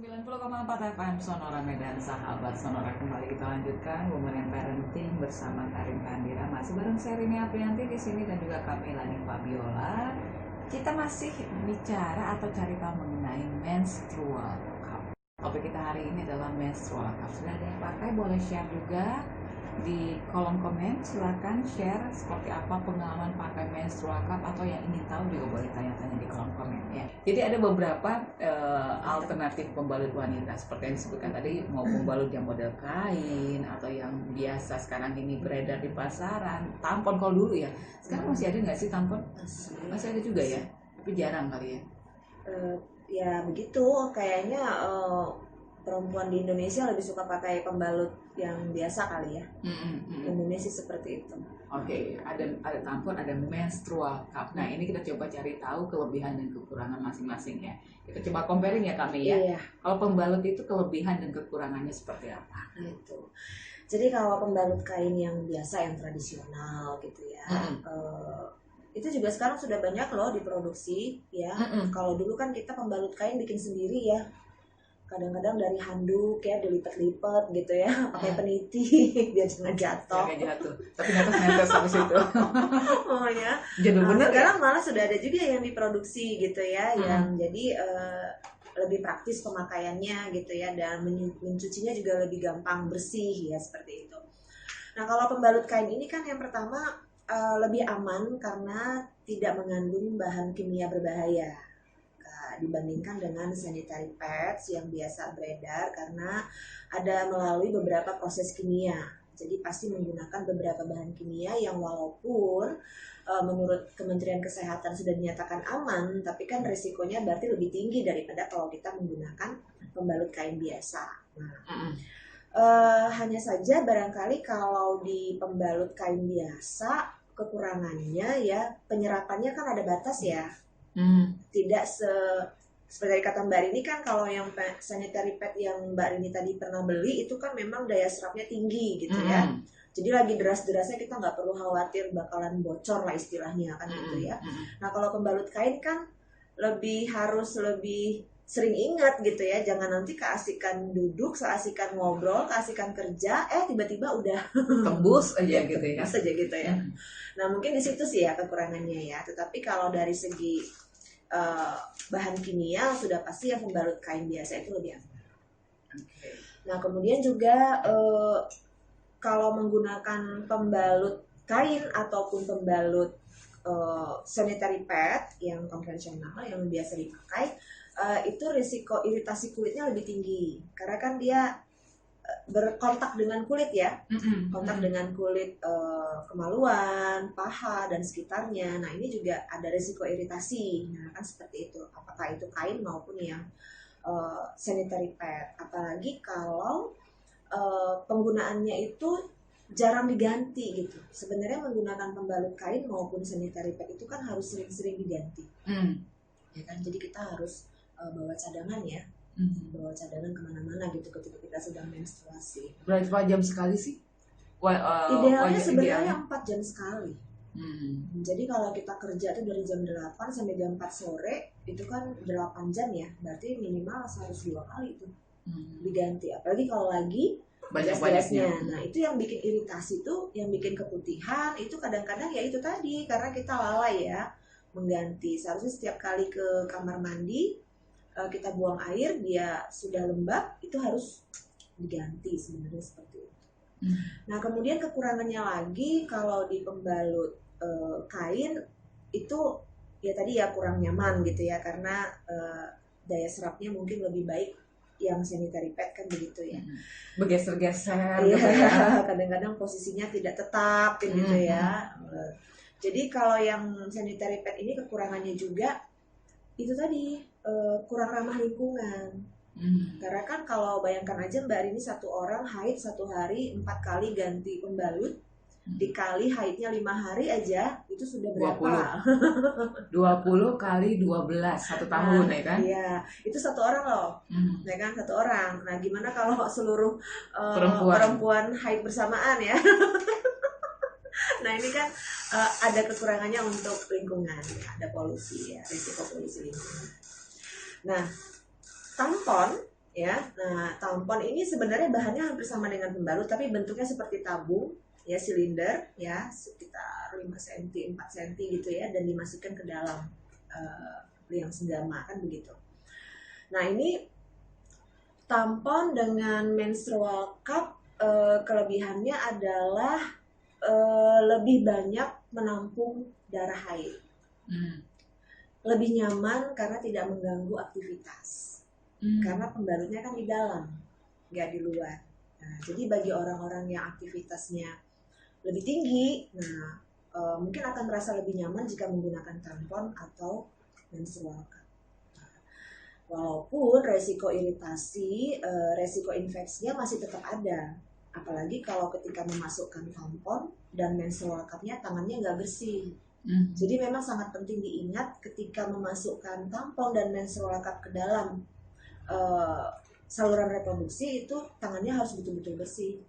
90,4 FM Sonora Medan, sahabat Sonora, kembali kita lanjutkan Women and Parenting bersama Karin Pandira, masih bareng saya Rini Aprianti di sini dan juga kami Lani Fabiola. Kita masih bicara atau cari tahu mengenai menstrual cup. Topik kita hari ini adalah menstrual cup. Sudah ada yang pakai, boleh share juga di kolom komen. Silakan share seperti apa pengalaman pakai menstrual cup, atau yang ingin tahu juga boleh tanya-tanya di kolom komen ya. Jadi ada beberapa alternatif pembalut wanita seperti yang disebutkan tadi, mau pembalut yang model kain atau yang biasa sekarang ini beredar di pasaran. Tampon kalau dulu ya, sekarang masih ada nggak sih tampon? Masih ada juga ya, tapi jarang kali ya. Ya begitu, kayaknya perempuan di Indonesia lebih suka pakai pembalut yang biasa kali ya. Umumnya sih seperti itu. Oke, ada tampon, ada menstrual cup. Nah, ini kita coba cari tahu kelebihan dan kekurangan masing-masing ya. Kita coba comparing ya kami ya. Iya. Kalau pembalut itu kelebihan dan kekurangannya seperti apa? Gitu. Jadi kalau pembalut kain yang biasa, yang tradisional gitu ya, itu juga sekarang sudah banyak loh diproduksi ya. Kalau dulu kan kita pembalut kain bikin sendiri ya. Kadang-kadang dari handuk ya, dilipat-lipat gitu ya, pakai peniti biar jangan jatuh. Jangan jatuh. Tapi netes habis itu. Oh ya. Jadul bener sekarang ya? malah sudah ada juga yang diproduksi gitu ya, yang jadi lebih praktis pemakaiannya gitu ya, dan mencucinya juga lebih gampang, bersih ya, seperti itu. Nah, kalau pembalut kain ini kan yang pertama lebih aman karena tidak mengandung bahan kimia berbahaya dibandingkan dengan sanitary pads yang biasa beredar, karena ada melalui beberapa proses kimia. Jadi pasti menggunakan beberapa bahan kimia yang walaupun menurut Kementerian Kesehatan sudah dinyatakan aman, tapi kan resikonya berarti lebih tinggi daripada kalau kita menggunakan pembalut kain biasa. Nah, hanya saja barangkali kalau di pembalut kain biasa kekurangannya ya, penyerapannya kan ada batas ya. Tidak seperti kata Mbak Rini kan, kalau yang sanitary pad yang Mbak Rini tadi pernah beli itu kan memang daya serapnya tinggi gitu ya. Jadi lagi deras-derasnya kita nggak perlu khawatir bakalan bocor lah istilahnya kan gitu ya. Nah, kalau pembalut kain kan harus lebih sering ingat gitu ya, jangan nanti keasikan duduk, keasikan ngobrol, keasikan kerja, tiba-tiba udah tembus aja gitu ya. Tembus aja gitu ya. Nah, mungkin di situ sih ya kekurangannya ya. Tetapi kalau dari segi bahan kimia sudah pasti yang pembalut kain biasa itu lebih aman. Nah, kemudian juga kalau menggunakan pembalut kain ataupun pembalut sanitary pad yang konvensional yang biasa dipakai, itu risiko iritasi kulitnya lebih tinggi karena kan dia berkontak dengan kulit ya, kontak dengan kulit kemaluan, paha dan sekitarnya. Nah, ini juga ada risiko iritasi. Nah, kan seperti itu. Apakah itu kain maupun yang sanitary pad. Apalagi kalau penggunaannya itu jarang diganti gitu. Sebenarnya menggunakan pembalut kain maupun sanitary pad itu kan harus sering-sering diganti. Ya kan, jadi kita harus bawa cadangan ya. Bawa cadangan kemana-mana gitu ketika kita sedang menstruasi. Berapa jam sekali sih? Idealnya sebenarnya 4 jam sekali. Jadi kalau kita kerja tuh dari jam 8 sampai jam 4 sore, itu kan 8 jam ya, berarti minimal harus 2 kali itu diganti. Apalagi kalau lagi banyak-banyaknya. Nah, itu yang bikin iritasi tuh, yang bikin keputihan itu kadang-kadang ya itu tadi, karena kita lalai ya mengganti. Seharusnya setiap kali ke kamar mandi kita buang air, dia sudah lembab, itu harus diganti sebenarnya seperti itu. Nah, kemudian kekurangannya lagi kalau di pembalut kain itu ya tadi ya kurang nyaman gitu ya, karena daya serapnya mungkin lebih baik yang sanitary pad kan begitu ya. Bergeser-geser gitu ya. Kadang-kadang posisinya tidak tetap gitu ya. Jadi kalau yang sanitary pad ini kekurangannya juga itu tadi, kurang ramah lingkungan. Karena kan kalau bayangkan aja Mbak Rini, satu orang haid 1 hari 4 kali ganti pembalut, dikali haidnya 5 hari aja itu sudah berapa? 20 kali 12 1 tahun ya kan? Iya, itu 1 orang loh. Ya kan, 1 orang. Nah, gimana kalau seluruh perempuan haid bersamaan ya? Nah, ini kan ada kekurangannya untuk lingkungan, ada polusi ya, risiko polusi lingkungan. Nah, tampon ya. Nah, tampon ini sebenarnya bahannya hampir sama dengan pembalut, tapi bentuknya seperti tabung, ya, silinder, ya, sekitar 5 cm, 4 cm gitu ya, dan dimasukkan ke dalam liang senggama, kan begitu. Nah, ini tampon dengan menstrual cup, kelebihannya adalah lebih banyak menampung darah haid. Lebih nyaman karena tidak mengganggu aktivitas. Karena pembalutnya kan di dalam, nggak di luar. Nah, jadi bagi orang-orang yang aktivitasnya lebih tinggi, nah mungkin akan merasa lebih nyaman jika menggunakan tampon atau menstrual cup. Walaupun resiko iritasi, resiko infeksinya masih tetap ada. Apalagi kalau ketika memasukkan tampon dan menstrual cup-nya tangannya nggak bersih. Jadi memang sangat penting diingat ketika memasukkan tampon dan menstrual cup ke dalam saluran reproduksi, itu tangannya harus betul-betul bersih.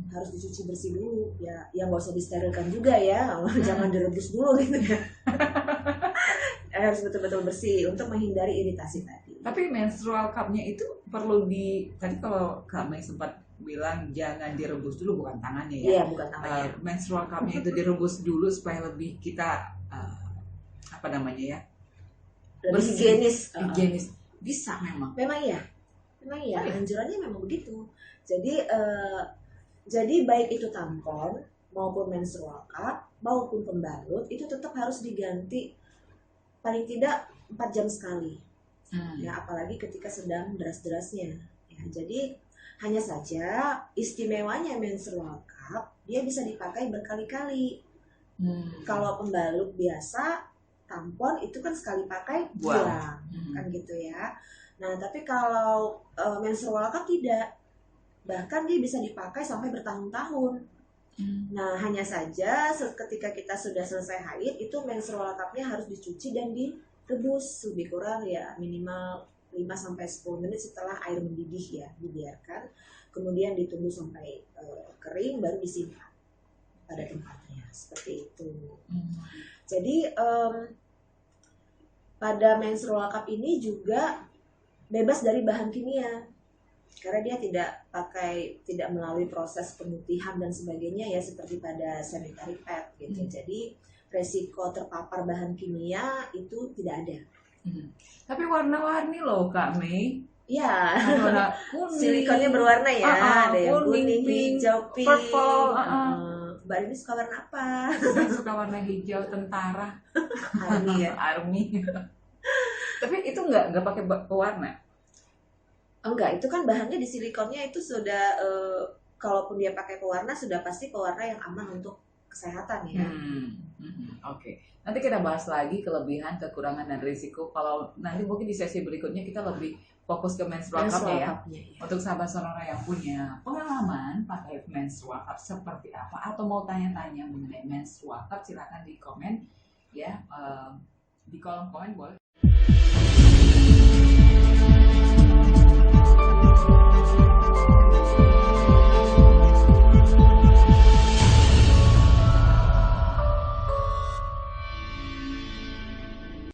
Harus dicuci bersih dulu ya, yang nggak usah disterilkan juga ya, jangan direbus dulu gitu ya. Harus betul-betul bersih untuk menghindari iritasi tadi. Tapi menstrual cup-nya itu perlu tadi kalau kami sempat bilang jangan direbus dulu, bukan tangannya ya. Iya, bukan tangannya. Menstrual cup-nya itu direbus dulu supaya lebih kita apa namanya ya? Lebih higienis. Bisa memang. Memang iya. Oh, iya. Anjurannya memang begitu. Jadi baik itu tampon maupun menstrual cup maupun pembalut itu tetap harus diganti paling tidak 4 jam sekali. Ya, apalagi ketika sedang deras-derasnya. Ya, jadi hanya saja istimewanya menstrual cup, dia bisa dipakai berkali-kali. Kalau pembalut biasa, tampon itu kan sekali pakai buang, kan gitu ya. Nah, tapi kalau menstrual cup tidak, bahkan dia bisa dipakai sampai bertahun-tahun. Nah, hanya saja ketika kita sudah selesai haid, itu menstrual cup-nya harus dicuci dan direbus lebih kurang ya minimal 5-10 menit setelah air mendidih ya, dibiarkan. Kemudian ditunggu sampai kering, baru disimpan pada tempatnya, seperti itu. Jadi pada menstrual cup ini juga bebas dari bahan kimia, karena dia tidak melalui proses pemutihan dan sebagainya ya, seperti pada sanitary pad gitu. Jadi resiko terpapar bahan kimia itu tidak ada. Tapi warna-warni loh Kak Mei. Ya, warna kuning, silikonnya berwarna ya, ada yang kuning, pink, hijau, pink, purple. Mbak ini suka warna apa? Saya suka warna hijau tentara. Army ya. Army. Tapi itu nggak pakai pewarna? Enggak, itu kan bahannya di silikonnya itu sudah kalaupun dia pakai pewarna sudah pasti pewarna yang aman untuk kesehatan ya. Oke. Nanti kita bahas lagi kelebihan, kekurangan dan risiko. Kalau nanti mungkin di sesi berikutnya kita lebih fokus ke menstrual cup-nya ya. Untuk sahabat Sonora yang punya pengalaman pakai menstrual cup seperti apa atau mau tanya-tanya mengenai menstrual cup, silakan di komen ya, di kolom komen boleh.